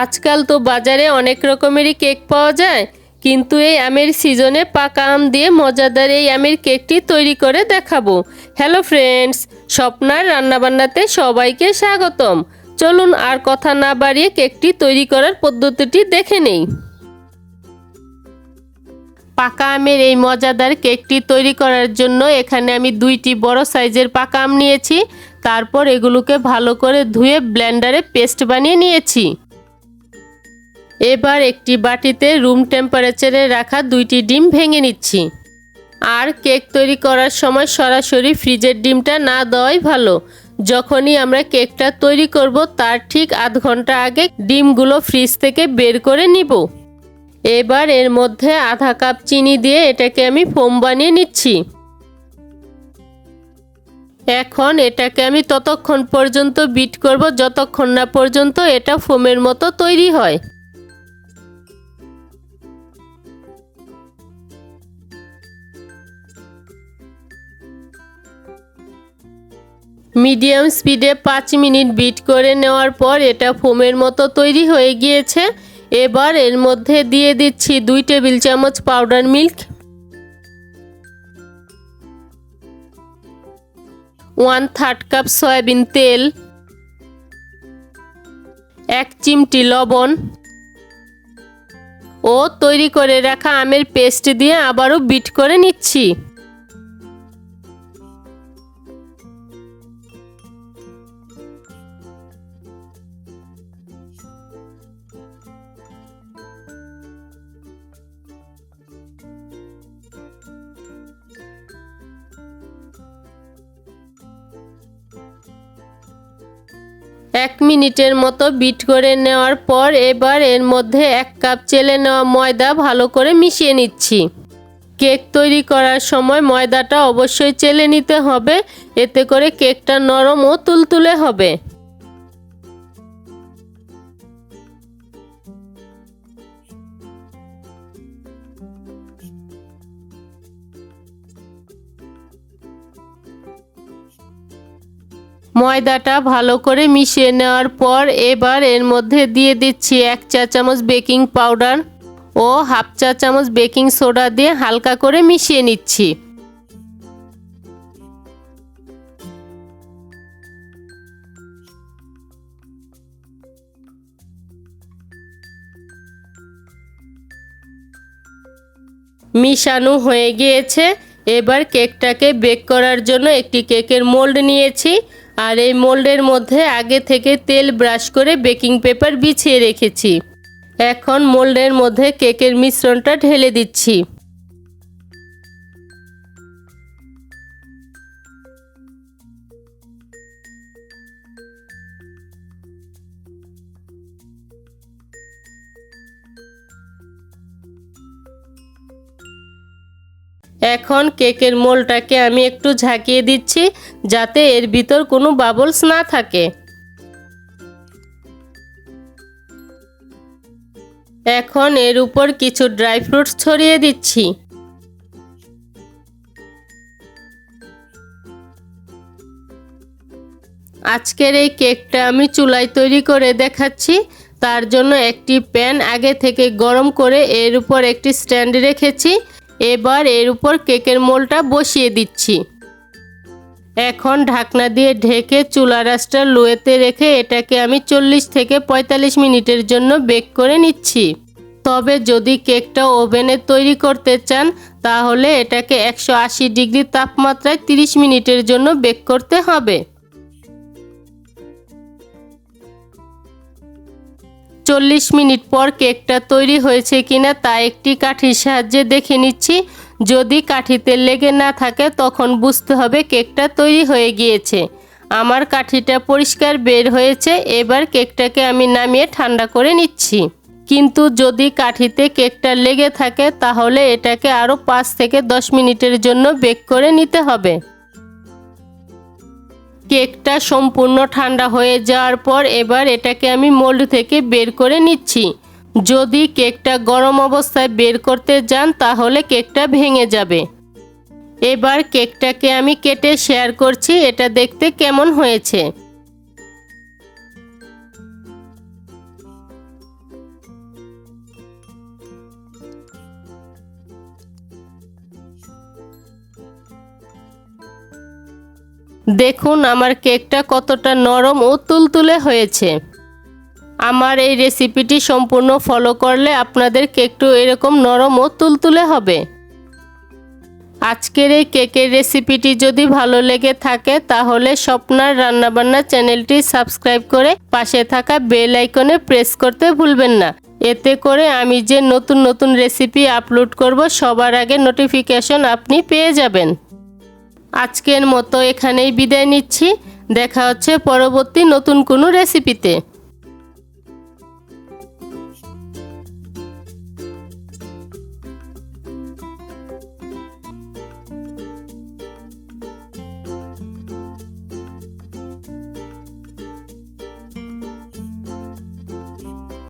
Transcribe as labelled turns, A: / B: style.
A: আজকাল তো বাজারে অনেক রকমেরই কেক পাওয়া যায়, কিন্তু এই আমের সিজনে পাকা আম দিয়ে মজাদার এই আমের কেকটি তৈরি করে দেখাবো। হ্যালো ফ্রেন্ডস, স্বপ্নার রান্নাবান্নাতে সবাইকে স্বাগতম। চলুন আর কথা না বাড়িয়ে কেকটি তৈরি করার পদ্ধতিটি দেখে নেই। পাকা আমের এই মজাদার কেকটি তৈরি করার জন্য এখানে আমি 2টি বড় সাইজের পাকা আম নিয়েছি। তারপর এগুলোকে ভালো করে ধুয়ে ব্লেন্ডারে পেস্ট বানিয়ে নিয়েছি। এবার একটি বাটিতে রুম টেম্পারেচারে রাখা 2টি ডিম ভেঙে নিচ্ছি। আর কেক তৈরি করার সময় সরাসরি ফ্রিজের ডিমটা না দেওয়াই ভালো। যখনই আমরা কেকটা তৈরি করব তার ঠিক আধ ঘন্টা আগে ডিমগুলো ফ্রিজ থেকে বের করে নিব। এবার এর মধ্যে আধা কাপ চিনি দিয়ে এটাকে আমি ফোম বানিয়ে নিচ্ছি। এখন এটাকে আমি ততক্ষণ পর্যন্ত বিট করব যতক্ষণ না পর্যন্ত এটা ফোমের মতো তৈরি হয়। মিডিয়াম স্পিডে 5 মিনিট বিট করে নেওয়ার পর এটা ফোমের মতো তৈরি হয়ে গিয়েছে। এবার এর মধ্যে দিয়ে দিচ্ছি 2 টেবিল চামচ পাউডার মিল্ক, 1/3 কাপ সয়াবিন তেল, 1 চিমটি লবণ ও তৈরি করে রাখা আমের পেস্ট দিয়ে আবারও বিট করে নিচ্ছি। এক মিনিটের মতো বিট করে নেওয়ার পর এবার এর মধ্যে 1 কাপ চেলে নেওয়া ময়দা ভালো করে মিশিয়ে নিচ্ছি। কেক তৈরি করার সময় ময়দাটা অবশ্যই চেলে নিতে হবে, এতে করে কেকটা নরম ও তুলতুলে হবে। ময়দাটা ভালো করে মিশিয়ে নেওয়ার পর এবার এর মধ্যে দিয়ে দিচ্ছি 1 চা চামচ বেকিং পাউডার ও হাফ চা চামচ বেকিং সোডা দিয়ে হালকা করে মিশিয়ে নিচ্ছি। মিশানো হয়ে গিয়েছে। এবার কেকটাকে বেক করার জন্য একটি কেকের মোল্ড নিয়েছি, আর এই মোল্ডের মধ্যে আগে থেকে তেল ব্রাশ করে বেকিং পেপার বিছিয়ে রেখেছি। এখন মোল্ডের মধ্যে কেকের মিশ্রণটা ঢেলে দিচ্ছি। এখন কেকের মোল্ডটাকে আমি একটু ঝাঁকিয়ে দিচ্ছি যাতে এর ভিতর কোনো বাবলস না থাকে। এখন এর উপর কিছু ড্রাই ফ্রুটস ছড়িয়ে দিচ্ছি। আজকের এই কেকটা আমি চুলায় তৈরি করে দেখাচ্ছি। তার জন্য একটি প্যান আগে থেকে গরম করে এর উপর একটি স্ট্যান্ড রেখেছি। এবার এর উপর কেকের মোল্ডটা বসিয়ে দিচ্ছি। এখন ঢাকনা দিয়ে ঢেকে চুলার আঁচটা লোতে রেখে এটাকে আমি 40 থেকে 45 মিনিটের জন্য বেক করে নিচ্ছি। তবে যদি কেকটা ওভেনে তৈরি করতে চান তাহলে এটাকে 180 ডিগ্রি তাপমাত্রায় 30 মিনিটের জন্য বেক করতে হবে। 40 মিনিট পর কেকটা তৈরি হয়েছে কিনা তা একটি কাঠির সাহায্যে দেখে নিচ্ছি। যদি কাঠিতে লেগে না থাকে তখন বুঝতে হবে কেকটা তৈরি হয়ে গিয়েছে। আমার কাঠিটা পরিষ্কার বের হয়েছে। এবার কেকটাকে আমি নামিয়ে ঠান্ডা করে নিচ্ছি। কিন্তু যদি কাঠিতে কেকটা লেগে থাকে তাহলে এটাকে আরও 5 থেকে 10 মিনিটের জন্য বেক করে নিতে হবে। কেকটা সম্পূর্ণ ঠান্ডা হয়ে যাওয়ার পর এবার এটাকে আমি মোল্ড থেকে বের করে নিচ্ছি। যদি কেকটা গরম অবস্থায় বের করতে যান তাহলে কেকটা ভেঙে যাবে। এবার কেকটাকে আমি কেটে শেয়ার করছি এটা দেখতে কেমন হয়েছে। দেখুন আমার কেকটা কতটা নরম ও তুলতুলে হয়েছে। আমার এই রেসিপিটি সম্পূর্ণ ফলো করলে আপনাদের কেকটা এরকম নরম ও তুলতুলে হবে। আজকের এই কেকের রেসিপিটি যদি ভালো লেগে থাকে তাহলে স্বপ্নার রান্নাবান্না চ্যানেলটি সাবস্ক্রাইব করে পাশে থাকা বেল আইকনে প্রেস করতে ভুলবেন না। এতে করে আমি যে নতুন নতুন রেসিপি আপলোড করব সবার আগে নোটিফিকেশন আপনি পেয়ে যাবেন। আজকের মতো এখানেই বিদায় নিচ্ছি। দেখা হচ্ছে পরবর্তী নতুন কোনো রেসিপিতে।